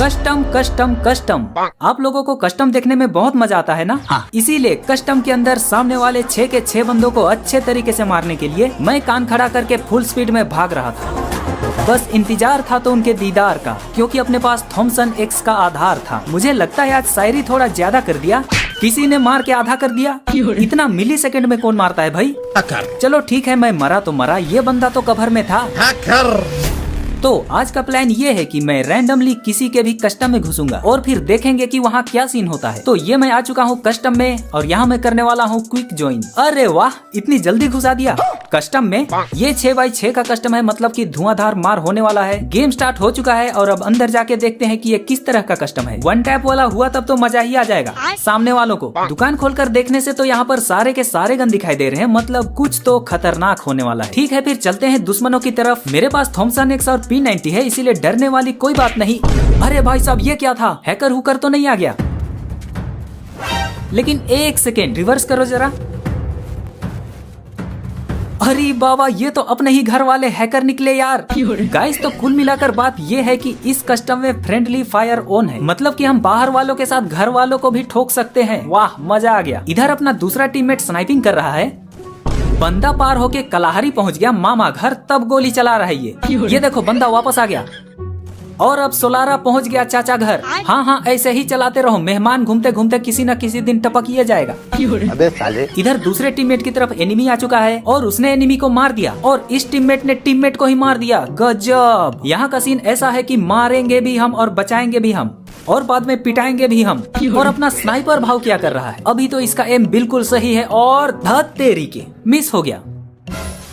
Custom custom custom. आप लोगों को कस्टम देखने में बहुत मजा आता है ना? हाँ। इसीलिए कस्टम के अंदर सामने वाले 6 के 6 बंदों को अच्छे तरीके से मारने के लिए मैं कान खड़ा करके फुल स्पीड में भाग रहा था। बस इंतजार था तो उनके दीदार का, क्योंकि अपने पास थॉमसन एक्स का आधार था। मुझे लगता है आज शायरी थोड़ा ज्यादा कर दिया। किसी ने मार के आधा कर दिया। इतना मिली सेकेंड में कौन मारता है भाई? चलो ठीक है, मैं मरा तो मरा, ये बंदा तो कवर में था। तो आज का प्लान ये है कि मैं रैंडमली किसी के भी कस्टम में घुसूंगा और फिर देखेंगे कि वहाँ क्या सीन होता है। तो ये मैं आ चुका हूँ कस्टम में और यहाँ मैं करने वाला हूँ क्विक ज्वाइन। अरे वाह, इतनी जल्दी घुसा दिया कस्टम में। ये 6x6 का कस्टम है, मतलब कि धुआंधार मार होने वाला है। गेम स्टार्ट हो चुका है और अब अंदर जाके देखते हैं कि ये किस तरह का कस्टम है। 1 टैप वाला हुआ तब तो मजा ही आ जाएगा। सामने वालों को दुकान खोलकर देखने से तो यहाँ पर सारे के सारे गन दिखाई दे रहे हैं, मतलब कुछ तो खतरनाक होने वाला है। ठीक है, फिर चलते हैं दुश्मनों की तरफ। मेरे पास थॉमसन एक्स और P90 है, इसीलिए डरने वाली कोई बात नहीं। अरे भाई साहब, ये क्या था? हैकर हुकर तो नहीं आ गया? लेकिन एक सेकेंड, रिवर्स करो जरा। अरे बाबा, ये तो अपने ही घर वाले हैकर निकले यार। गाइस, तो कुल मिलाकर बात ये है कि इस कस्टम में फ्रेंडली फायर ऑन है, मतलब कि हम बाहर वालों के साथ घर वालों को भी ठोक सकते हैं। वाह, मजा आ गया। इधर अपना दूसरा टीममेट स्नाइपिंग कर रहा है। बंदा पार होके कलाहरी पहुंच गया मामा घर, तब गोली चला रहा है ये देखो बंदा वापस आ गया। और अब सोलारा पहुंच गया चाचा घर। हाँ, ऐसे ही चलाते रहो, मेहमान घूमते घूमते किसी न किसी दिन टपक ही जाएगा। अबे साले। इधर दूसरे टीममेट की तरफ एनिमी आ चुका है और उसने एनिमी को मार दिया और इस टीममेट ने टीममेट को ही मार दिया। गजब। यहाँ का सीन ऐसा है कि मारेंगे भी हम और बचाएंगे भी हम और बाद में पिटाएंगे भी हम। और अपना स्नाइपर भाव क्या कर रहा है? अभी तो इसका एम बिल्कुल सही है और धत तेरी के मिस हो गया।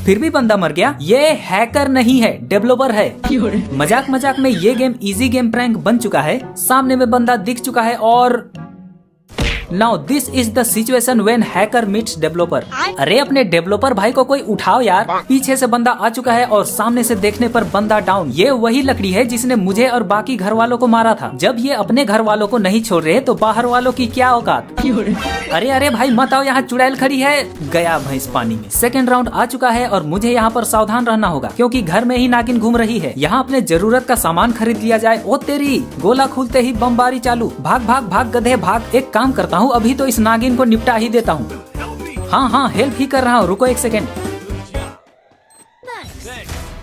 फिर भी बंदा मर गया। ये हैकर नहीं है, डेवलपर है। मजाक मजाक में ये गेम इजी गेम प्रैंक बन चुका है। सामने में बंदा दिख चुका है और now this is the situation when hacker meets developer. अरे अपने डेवलपर भाई को कोई उठाओ यार। पीछे से बंदा आ चुका है और सामने से देखने पर बंदा डाउन। ये वही लकड़ी है जिसने मुझे और बाकी घर वालों को मारा था। जब ये अपने घर वालों को नहीं छोड़ रहे तो बाहर वालों की क्या औकात? अरे भाई मत आओ, यहाँ चुड़ैल खड़ी है। गया भैंस पानी में। सेकेंड राउंड आ चुका है और मुझे यहाँ पर सावधान रहना होगा, क्योंकि घर में ही नागिन घूम रही है। यहाँ अपने जरूरत का सामान खरीद लिया जाए। ओ तेरी, गोला खुलते ही बमबारी चालू। भाग भाग भाग गधे भाग। एक काम करता हूँ, अभी तो इस नागिन को निपटा ही देता हूँ। हाँ, हेल्प ही कर रहा हूँ। रुको एक सेकेंड।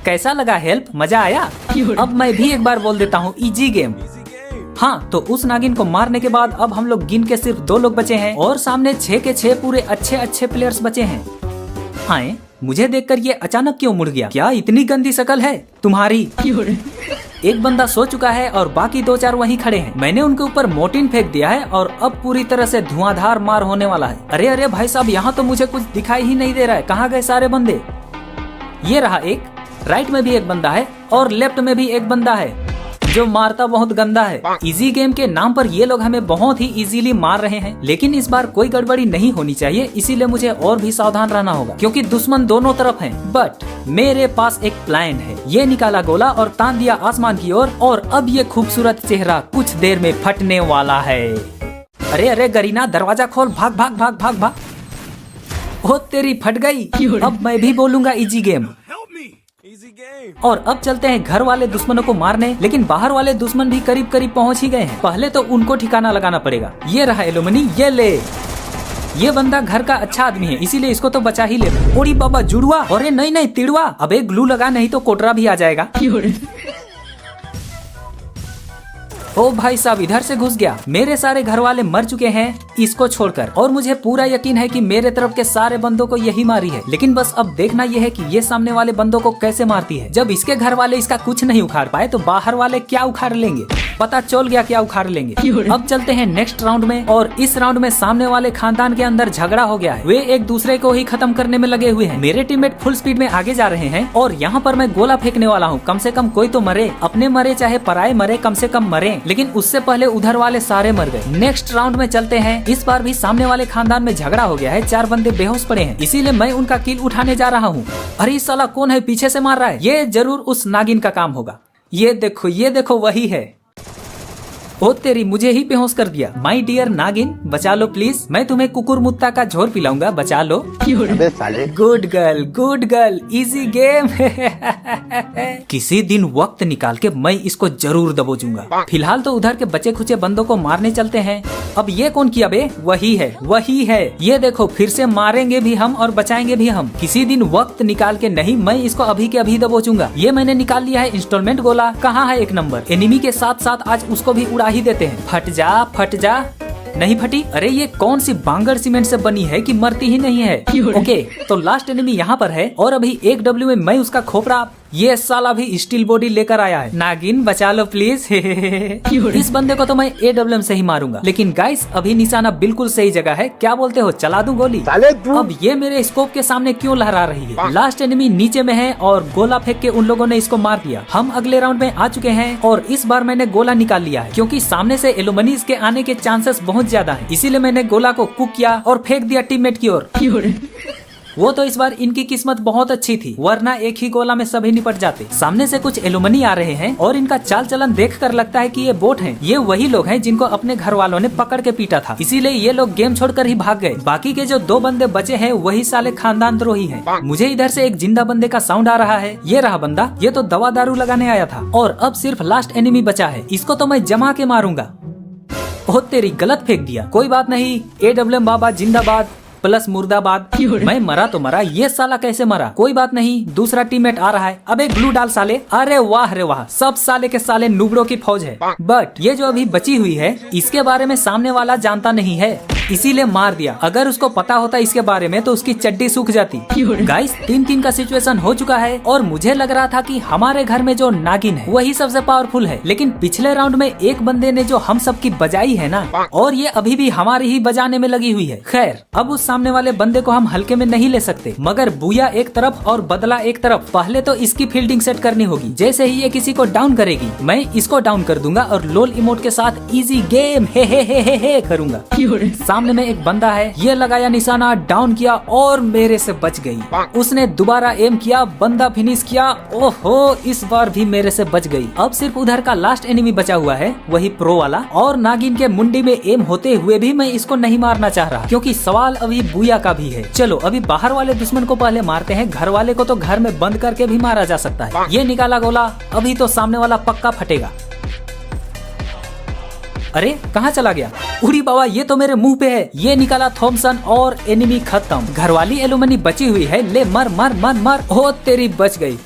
कैसा लगा हेल्प? मजा आया? अब मैं भी एक बार बोल देता हूँ, इजी गेम। हाँ, तो उस नागिन को मारने के बाद अब हम लोग गिन के सिर्फ 2 लोग बचे हैं और सामने 6 के 6 पूरे अच्छे प्लेयर्स बचे हैं। हाँ, मुझे देखकर ये अचानक क्यों मुड़ गया? क्या इतनी गंदी शक्ल है तुम्हारी? एक बंदा सो चुका है और बाकी 2-4 वहीं खड़े हैं। मैंने उनके ऊपर मोर्टिन फेंक दिया है और अब पूरी तरह से धुआंधार मार होने वाला है। अरे भाई साहब, यहाँ तो मुझे कुछ दिखाई ही नहीं दे रहा है। कहाँ गए सारे बंदे? ये रहा एक, राइट में भी एक बंदा है और लेफ्ट में भी एक बंदा है जो मारता बहुत गंदा है। इजी गेम के नाम पर ये लोग हमें बहुत ही इजीली मार रहे हैं, लेकिन इस बार कोई गड़बड़ी नहीं होनी चाहिए, इसीलिए मुझे और भी सावधान रहना होगा, क्योंकि दुश्मन दोनों तरफ हैं। बट मेरे पास एक प्लान है। ये निकाला गोला और तान दिया आसमान की ओर और अब ये खूबसूरत चेहरा कुछ देर में फटने वाला है। अरे गरीना, दरवाजा खोल। भाग भाग भाग भाग भाग। ओ तेरी, फट गई। अब मैं भी बोलूंगा इजी गेम। और अब चलते हैं घर वाले दुश्मनों को मारने, लेकिन बाहर वाले दुश्मन भी करीब करीब पहुंच ही गए हैं। पहले तो उनको ठिकाना लगाना पड़ेगा। ये रहा एलुमनी, ये ले। ये बंदा घर का अच्छा आदमी है, इसीलिए इसको तो बचा ही ले। ओरी बाबा, जुड़वा। अरे नहीं तिड़वा। अबे ग्लू लगा, नहीं तो कोटरा भी आ जाएगा। ओ भाई साहब, इधर से घुस गया। मेरे सारे घर वाले मर चुके हैं इसको छोड़कर, और मुझे पूरा यकीन है कि मेरे तरफ के सारे बंदों को यही मारी है। लेकिन बस अब देखना यह है कि ये सामने वाले बंदों को कैसे मारती है। जब इसके घर वाले इसका कुछ नहीं उखाड़ पाए तो बाहर वाले क्या उखाड़ लेंगे? पता चल गया क्या उखाड़ लेंगे। अब चलते हैं नेक्स्ट राउंड में, और इस राउंड में सामने वाले खानदान के अंदर झगड़ा हो गया है। वे एक दूसरे को ही खत्म करने में लगे हुए हैं। मेरे टीममेट फुल स्पीड में आगे जा रहे हैं और यहाँ पर मैं गोला फेंकने वाला हूँ। कम से कम कोई तो मरे, अपने मरे चाहे पराये मरे, कम से कम मरे। लेकिन उससे पहले उधर वाले सारे मर गए। नेक्स्ट राउंड में चलते हैं। इस बार भी सामने वाले खानदान में झगड़ा हो गया है। 4 बंदे बेहोश पड़े हैं, इसीलिए मैं उनका किल उठाने जा रहा हूँ। अरे साला कौन है पीछे से मार रहा है? ये जरूर उस नागिन का काम होगा। ये देखो वही है। ओ तेरी, मुझे ही बेहोश कर दिया। माय डियर नागिन, बचा लो प्लीज, मैं तुम्हें कुकुर मुत्ता का झोर पिलाऊंगा, बचा लो। Good girl, easy game. किसी दिन वक्त निकाल के मैं इसको जरूर दबोचूंगा। फिलहाल तो उधर के बचे खुचे बंदों को मारने चलते हैं। अब ये कौन किया बे? वही है। ये देखो, फिर से मारेंगे भी हम और बचाएंगे भी हम। किसी दिन वक्त निकाल के नहीं, मैं इसको अभी के अभी दबोचूंगा। ये मैंने निकाल लिया है इंस्टॉलमेंट गोला। कहाँ है एक नंबर? एनिमी के साथ साथ आज उसको भी उड़ा ही देते हैं। फट जा। नहीं फटी। अरे ये कौन सी बांगर सीमेंट से बनी है कि मरती ही नहीं है। ओके, तो लास्ट एनिमी यहाँ पर है और अभी 1W में मैं उसका खोपड़ा, ये साला भी स्टील बॉडी लेकर आया है। नागिन बचा लो प्लीज। इस बंदे को तो मैं AWM से ही मारूंगा, लेकिन गाइस अभी निशाना बिल्कुल सही जगह है। क्या बोलते हो, चला दूं गोली? अब ये मेरे स्कोप के सामने क्यों लहरा रही है? लास्ट एनिमी नीचे में है और गोला फेंक के उन लोगों ने इसको मार दिया। हम अगले राउंड में आ चुके हैं और इस बार मैंने गोला निकाल लिया है, क्योंकि सामने से एलुमनीज के आने के चांसेस बहुत ज्यादा है। इसीलिए मैंने गोला को कुक किया और फेंक दिया टीममेट की ओर। वो तो इस बार इनकी किस्मत बहुत अच्छी थी, वरना एक ही गोला में सभी निपट जाते। सामने से कुछ एलुमनी आ रहे हैं और इनका चाल चलन देखकर लगता है कि ये बोट हैं। ये वही लोग हैं जिनको अपने घर वालों ने पकड़ के पीटा था, इसीलिए ये लोग गेम छोड़कर ही भाग गए। बाकी के जो 2 बंदे बचे हैं वही साले खानदान द्रोही हैं। मुझे इधर से एक जिंदा बंदे का साउंड आ रहा है। ये रहा बंदा, ये तो दवा दारू लगाने आया था। और अब सिर्फ लास्ट एनिमी बचा है, इसको तो मैं जमा के मारूंगा। बहुत तेरी, गलत फेंक दिया। कोई बात नहीं, AWM बाबा जिंदाबाद प्लस मुर्दाबाद। मैं मरा तो मरा, ये साला कैसे मरा? कोई बात नहीं, दूसरा टीममेट आ रहा है। अबे ग्लू डाल साले। अरे वाह रे वाह, सब साले के साले नुबड़ों की फौज है। बट ये जो अभी बची हुई है, इसके बारे में सामने वाला जानता नहीं है, इसीलिए मार दिया। अगर उसको पता होता इसके बारे में तो उसकी चड्डी सूख जाती। गाइस 3-3 का सिचुएशन हो चुका है और मुझे लग रहा था कि हमारे घर में जो नागिन है वही सबसे पावरफुल है, लेकिन पिछले राउंड में एक बंदे ने जो हम सब की बजाई है ना, और ये अभी भी हमारी ही बजाने में लगी हुई है। खैर, अब उस सामने वाले बंदे को हम हल्के में नहीं ले सकते, मगर बुया एक तरफ और बदला एक तरफ। पहले तो इसकी फील्डिंग सेट करनी होगी। जैसे ही ये किसी को डाउन करेगी, मैं इसको डाउन कर दूंगा और लोल इमोट के साथ इजी गेम हे करूंगा। सामने में एक बंदा है, ये लगाया निशाना, डाउन किया और मेरे से बच गई। उसने दोबारा एम किया, बंदा फिनिश किया। ओहो, इस बार भी मेरे से बच गई। अब सिर्फ उधर का लास्ट एनिमी बचा हुआ है, वही प्रो वाला। और नागिन के मुंडी में एम होते हुए भी मैं इसको नहीं मारना चाह रहा, क्योंकि सवाल अभी बुया का भी है। चलो अभी बाहर वाले दुश्मन को पहले मारते हैं, घर वाले को तो घर में बंद करके भी मारा जा सकता है। ये निकाला गोला, अभी तो सामने वाला पक्का फटेगा। अरे कहाँ चला गया? उड़ी बाबा, ये तो मेरे मुंह पे है। ये निकाला थॉमसन और एनिमी खत्म। घरवाली एलुमनी बची हुई है, ले मर। ओ तेरी, बच गई।